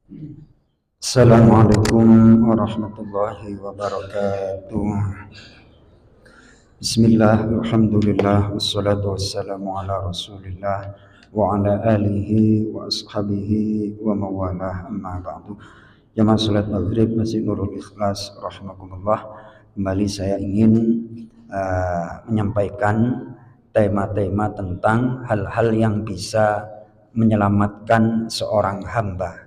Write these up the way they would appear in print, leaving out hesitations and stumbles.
Assalamualaikum warahmatullahi wabarakatuh. Bismillah, alhamdulillah, wassalatu wassalamu ala rasulillah wa ala alihi wa ashabihi wa mawalah, amma ba'du. Jamaah salat maghrib Masjid Nurul Ikhlas rahimakumullah. Kembali saya ingin menyampaikan tema-tema tentang hal-hal yang bisa menyelamatkan seorang hamba.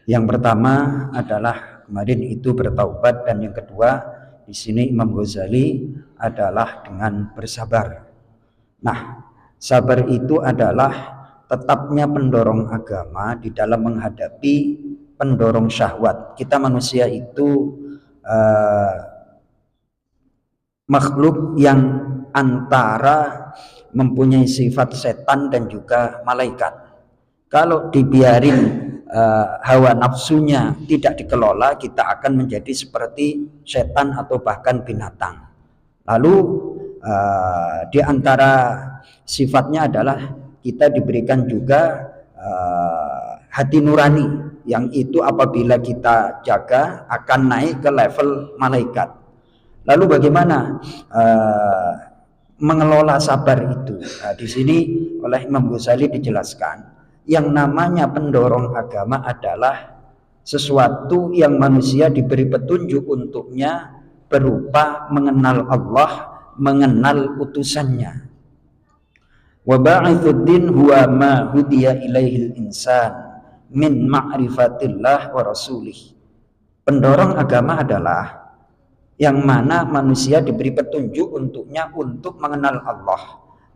Yang pertama adalah kemarin itu bertaubat, dan yang kedua di sini Imam Ghazali adalah dengan bersabar. Nah, sabar itu adalah tetapnya pendorong agama di dalam menghadapi pendorong syahwat. Kita manusia itu makhluk yang antara mempunyai sifat setan dan juga malaikat. Kalau dibiarin hawa nafsunya tidak dikelola, kita akan menjadi seperti setan atau bahkan binatang. Lalu di antara sifatnya adalah kita diberikan juga hati nurani, yang itu apabila kita jaga akan naik ke level malaikat. Lalu bagaimana mengelola sabar itu? Di sini oleh Imam Ghazali dijelaskan, yang namanya pendorong agama adalah sesuatu yang manusia diberi petunjuk untuknya berupa mengenal Allah, mengenal utusannya. Wa ba'ithuddin huwa ma hudiya ilaihil insan min ma'rifatillah wa rasulih. Pendorong agama adalah yang mana manusia diberi petunjuk untuknya untuk mengenal Allah,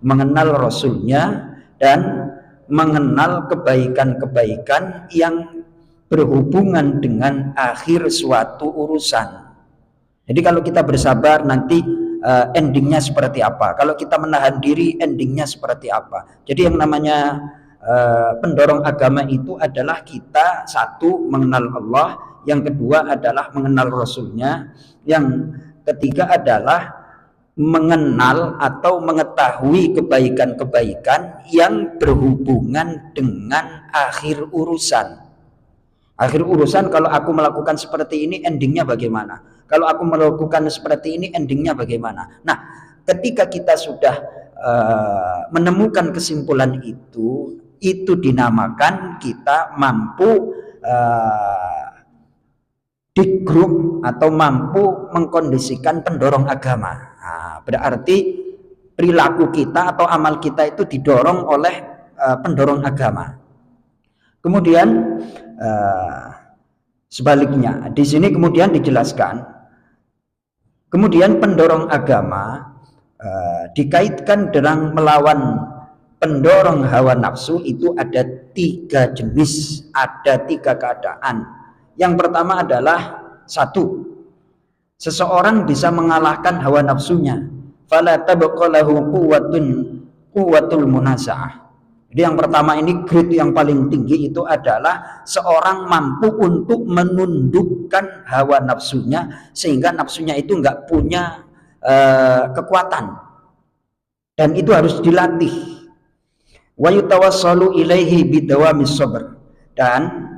mengenal Rasulnya, dan mengenal kebaikan-kebaikan yang berhubungan dengan akhir suatu urusan. Jadi kalau kita bersabar, nanti endingnya seperti apa? Kalau kita menahan diri, endingnya seperti apa? Jadi yang namanya pendorong agama itu adalah kita satu mengenal Allah, yang kedua adalah mengenal Rasulnya, yang ketiga adalah mengenal atau mengetahui kebaikan-kebaikan yang berhubungan dengan akhir urusan. Akhir urusan, kalau aku melakukan seperti ini, endingnya bagaimana? Kalau aku melakukan seperti ini, endingnya bagaimana? Nah, ketika kita sudah menemukan kesimpulan itu dinamakan kita mampu di grup atau mampu mengkondisikan pendorong agama. Nah, berarti perilaku kita atau amal kita itu didorong oleh pendorong agama. Kemudian sebaliknya, di sini kemudian dijelaskan, kemudian pendorong agama dikaitkan dengan melawan pendorong hawa nafsu itu ada 3 jenis, ada 3 keadaan. Yang pertama adalah satu, seseorang bisa mengalahkan hawa nafsunya, fala tabqa lahu quwwatul munaza'ah. Jadi yang pertama ini, grade yang paling tinggi itu adalah seorang mampu untuk menundukkan hawa nafsunya sehingga nafsunya itu enggak punya kekuatan, dan itu harus dilatih. Wa yutawassalu ilaihi bidawamis sabr, dan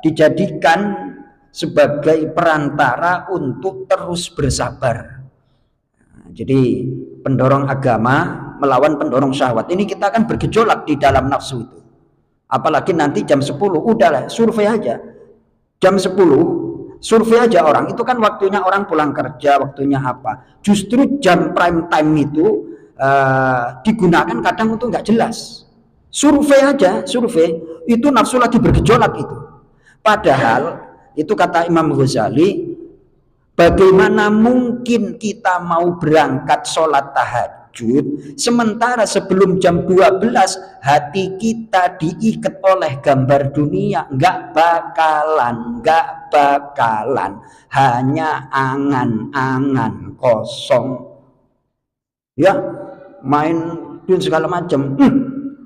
dijadikan sebagai perantara untuk terus bersabar. Jadi pendorong agama melawan pendorong syahwat ini, kita akan bergejolak di dalam nafsu itu. Apalagi nanti jam 10, udahlah survei aja. Jam 10 survei aja orang, itu kan waktunya orang pulang kerja, waktunya apa. Justru jam prime time itu digunakan kadang untuk nggak jelas. Survei aja, survei itu nafsu lagi bergejolak itu. Padahal itu kata Imam Ghazali, bagaimana mungkin kita mau berangkat sholat tahajud sementara sebelum jam 12 hati kita diikat oleh gambar dunia? Nggak bakalan, hanya angan-angan kosong ya, main duit segala macam.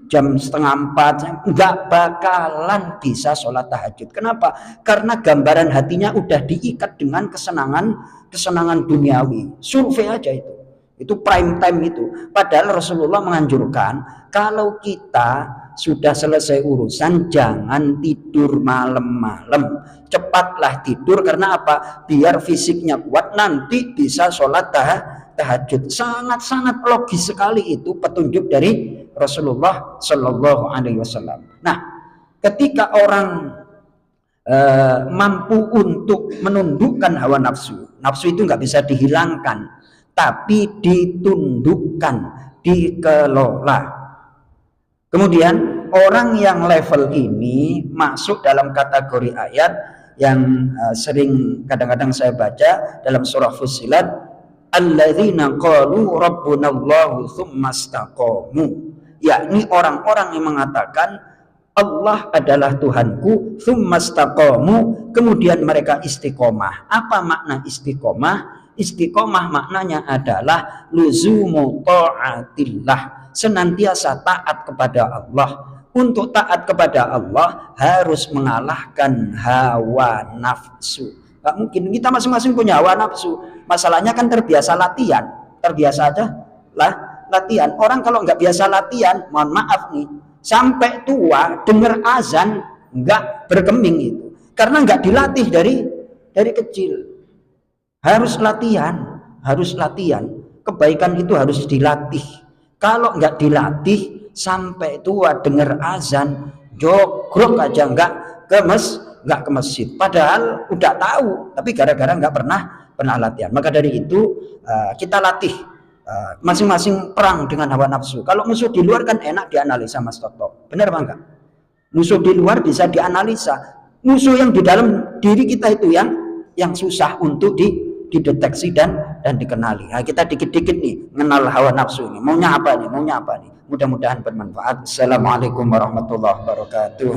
Jam 3:30 nggak bakalan bisa sholat tahajud. Kenapa? Karena gambaran hatinya udah diikat dengan kesenangan duniawi. Survei aja itu. Itu prime time itu. Padahal Rasulullah menganjurkan kalau kita sudah selesai urusan jangan tidur malam-malam. Cepatlah tidur, karena apa? Biar fisiknya kuat, nanti bisa sholat tahajud. Sangat-sangat logis sekali itu petunjuk dari Rasulullah Shallallahu Alaihi Wasallam. Nah, ketika orang mampu untuk menundukkan hawa nafsu, nafsu itu nggak bisa dihilangkan, tapi ditundukkan, dikelola. Kemudian orang yang level ini masuk dalam kategori ayat yang sering kadang-kadang saya baca dalam surah Fussilat, alladzina qalu rabbunallahu tsumma istaqamu, yakni orang-orang yang mengatakan Allah adalah Tuhanku, tsumma istaqamu, kemudian mereka istiqomah. Apa makna istiqomah? Istiqomah maknanya adalah luzumu ta'atillah, senantiasa taat kepada Allah. Untuk taat kepada Allah harus mengalahkan hawa nafsu. Gak mungkin, kita masing-masing punya hawa nafsu. Masalahnya kan terbiasa latihan, terbiasa aja lah latihan. Orang kalau nggak biasa latihan, mohon maaf nih, sampai tua dengar azan nggak bergeming itu, karena nggak dilatih dari kecil. Harus latihan, harus latihan. Kebaikan itu harus dilatih. Kalau nggak dilatih, sampai tua dengar azan jogrok aja nggak ke masjid. Padahal udah tahu, tapi gara-gara nggak pernah latihan. Maka dari itu kita latih. Masing-masing perang dengan hawa nafsu. Kalau musuh di luar kan enak dianalisa, Mas Toto. Benar Bang? Enggak? Musuh di luar bisa dianalisa. Musuh yang di dalam diri kita itu yang susah untuk dideteksi dan dikenali. Nah, kita dikit-dikit nih mengenal hawa nafsu ini. Maunya apa nih? Mudah-mudahan bermanfaat. Assalamualaikum warahmatullahi wabarakatuh.